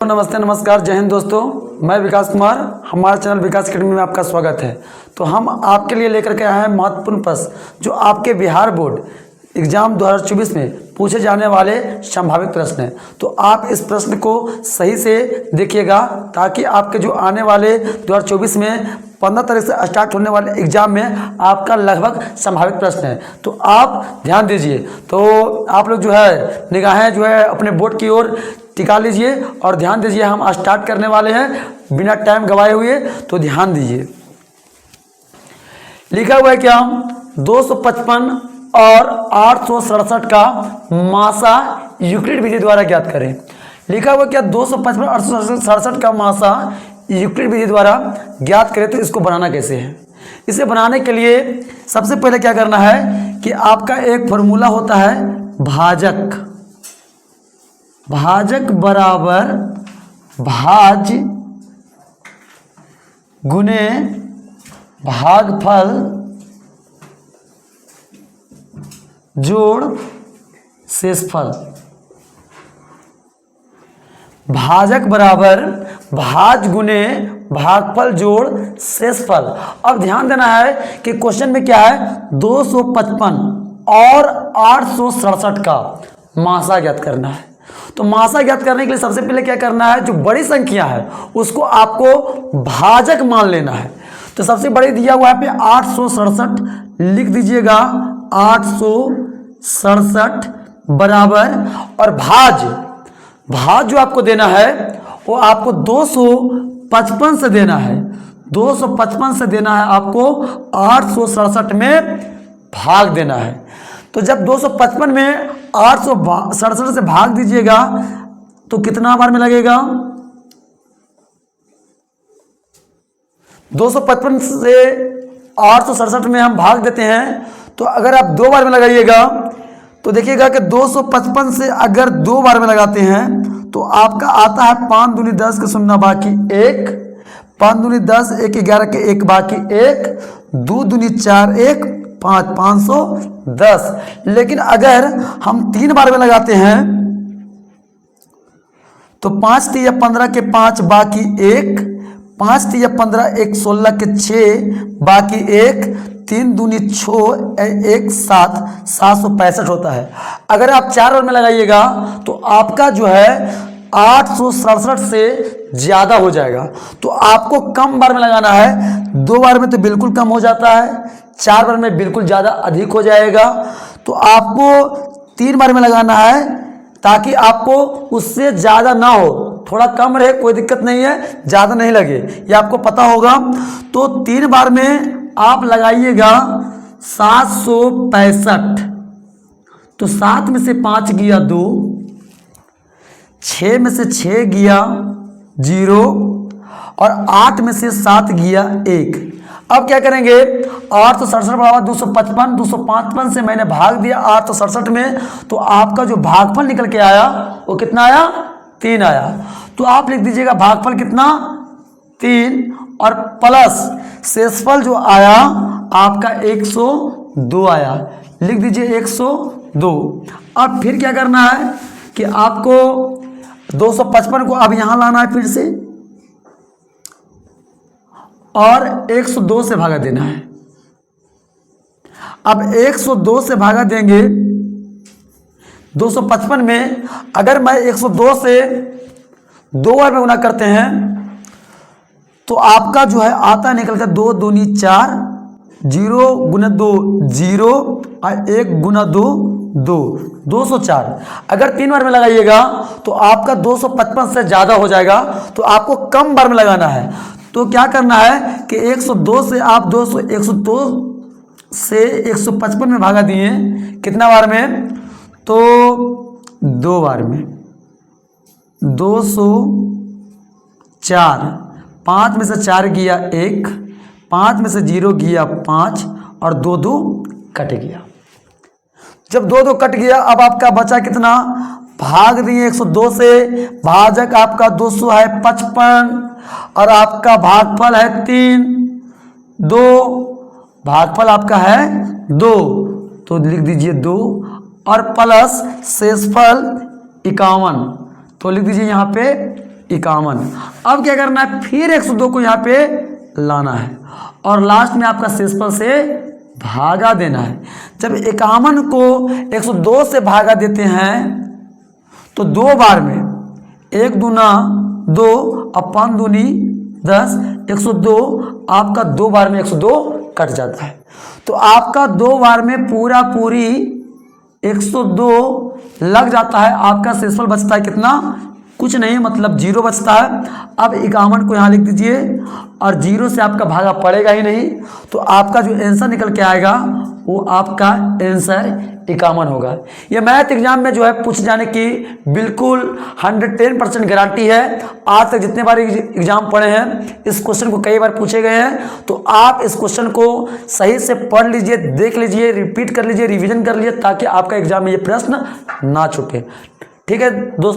नमस्ते नमस्कार जय हिंद दोस्तों, मैं विकास कुमार। हमारे चैनल विकास अकेडमी में आपका स्वागत है। तो हम आपके लिए लेकर के आए हैं महत्वपूर्ण प्रश्न जो आपके बिहार बोर्ड एग्जाम 2024 में पूछे जाने वाले संभावित प्रश्न हैं। तो आप इस प्रश्न को सही से देखिएगा ताकि आपके जो आने वाले 2024 में 15 तारीख से स्टार्ट होने वाले एग्जाम में आपका लगभग संभावित प्रश्न है। तो आप ध्यान दीजिए। तो आप लोग जो है निगाहें जो है अपने बोर्ड की ओर टिका लीजिए और ध्यान दीजिए। हम स्टार्ट करने वाले हैं बिना टाइम गवाए हुए, तो ध्यान दीजिए। लिखा हुआ है क्या? 255 और 867 का मासा यूक्लिड विधि द्वारा ज्ञात करें। लिखा हुआ क्या? 255 और 867 का मासा यूक्लिड विधि द्वारा ज्ञात करें। तो इसको बनाना कैसे है? इसे बनाने के लिए सबसे पहले क्या करना है कि आपका एक फॉर्मूला होता है भाजक। भाजक बराबर भाज्य गुने भागफल जोड़ शेषफल। भाजक बराबर भाज्य गुने भागफल जोड़ शेषफल। अब ध्यान देना है कि क्वेश्चन में क्या है, 255 और 867 का मासा ज्ञात करना है। तो मासा ज्ञात करने के लिए सबसे पहले क्या करना है, जो बड़ी संख्या है उसको आपको भाजक मान लेना है। तो सबसे बड़ी दिया हुआ है पे 867 लिख दीजिएगा। 867 बराबर और भाज जो आपको देना है वो आपको 255 से देना है। 255 से देना है आपको 867 में भाग देना है। तो जब 255 में 867 से भाग दीजिएगा तो कितना बार में लगेगा? 255 से 867 में हम भाग देते हैं तो अगर आप 2 बार में लगाइएगा तो देखिएगा कि 255 से अगर 2 बार में लगाते हैं तो आपका आता है 5 दूनी 10 के शून्य बाकी 1, 5 दूनी 10, 1 11 के 1 बाकी 1, 2 दूनी 4 1 5, 510। लेकिन अगर हम 3 बार में लगाते हैं तो 5 3 15 के 5 बाकी 1, 5 3 15 1 16 के 6 बाकी 1, 3 दूनी 6 1 7, 765 होता है। अगर आप 4 बार में लगाइएगा तो आपका जो है 867 से ज़्यादा हो जाएगा। तो आपको कम बार में लगाना है। 2 बार में तो बिल्कुल कम हो जाता है, 4 बार में बिल्कुल ज़्यादा अधिक हो जाएगा। तो आपको 3 बार में लगाना है ताकि आपको उससे ज़्यादा ना हो, थोड़ा कम रहे, कोई दिक्कत नहीं है, ज़्यादा नहीं लगे, ये आपको पता होगा। तो 3 बार में आप लगाइएगा 765। तो 7 में से 5 गया 2, 6 में से 6 गया 0 और 8 में से 7 गया 1। अब क्या करेंगे, 867 बराबर 255, 255 से मैंने भाग दिया 867 में, तो आपका जो भागफल निकल के आया वो कितना आया? 3 आया। तो आप लिख दीजिएगा भागफल कितना? 3 और प्लस शेषफल जो आया आपका 102 आया। लिख दीजिए 102। अब फिर क्या करना है कि आपको 255 को अब यहाँ लाना है फिर से और 102 से भागा देना है। अब 102 से भागा देंगे 255 में। अगर मैं 102 से 2 बार में गुना करते हैं तो आपका जो है आता निकल कर 2 दूनी 4, 0 गुना 2 0 और 1 गुना 2 2, 204। अगर 3 बार में लगाइएगा तो आपका 255 से ज़्यादा हो जाएगा। तो आपको कम बार में लगाना है। तो क्या करना है कि 102 से आप 102 से 155 में भागा दिए, कितना बार में? तो 2 बार में। 204, 5 में से 4 गया 1, 5 में से 0 गया 5 और 2 2 कट गया। जब 2 2 कट गया अब आपका बचा कितना? भाग दिए 102 से, भाजक आपका 200 है 55 और आपका भागफल है 3, 2 भागफल आपका है 2, तो लिख दीजिए 2 और प्लस शेषफल 51, तो लिख दीजिए यहाँ पे 51। अब क्या करना है, फिर 102 को यहाँ पे लाना है और लास्ट में आपका शेषफल से भागा देना है। जब 51 को 102 से भागा देते हैं तो 2 बार में 1 दूना 2 और 5 दूनी 10, 102 आपका 2 बार में 102 कट जाता है। तो आपका 2 बार में पूरी 102 लग जाता है। आपका शेषफल बचता है कितना, कुछ नहीं, मतलब 0 बचता है। अब 51 को यहाँ लिख दीजिए और 0 से आपका भागा पड़ेगा ही नहीं, तो आपका जो आंसर निकल के आएगा वो आपका आंसर 51 होगा। ये मैथ एग्जाम में जो है पूछ जाने की बिल्कुल 110% गारंटी है। आज तक जितने बार एग्जाम पढ़े हैं इस क्वेश्चन को कई बार पूछे गए हैं, तो आप इस क्वेश्चन को सही से पढ़ लीजिए, देख लीजिए, रिपीट कर लीजिए, रिवीजन कर लीजिए, ताकि आपका एग्जाम में ये प्रश्न ना छूटे। ठीक है दोस्तों।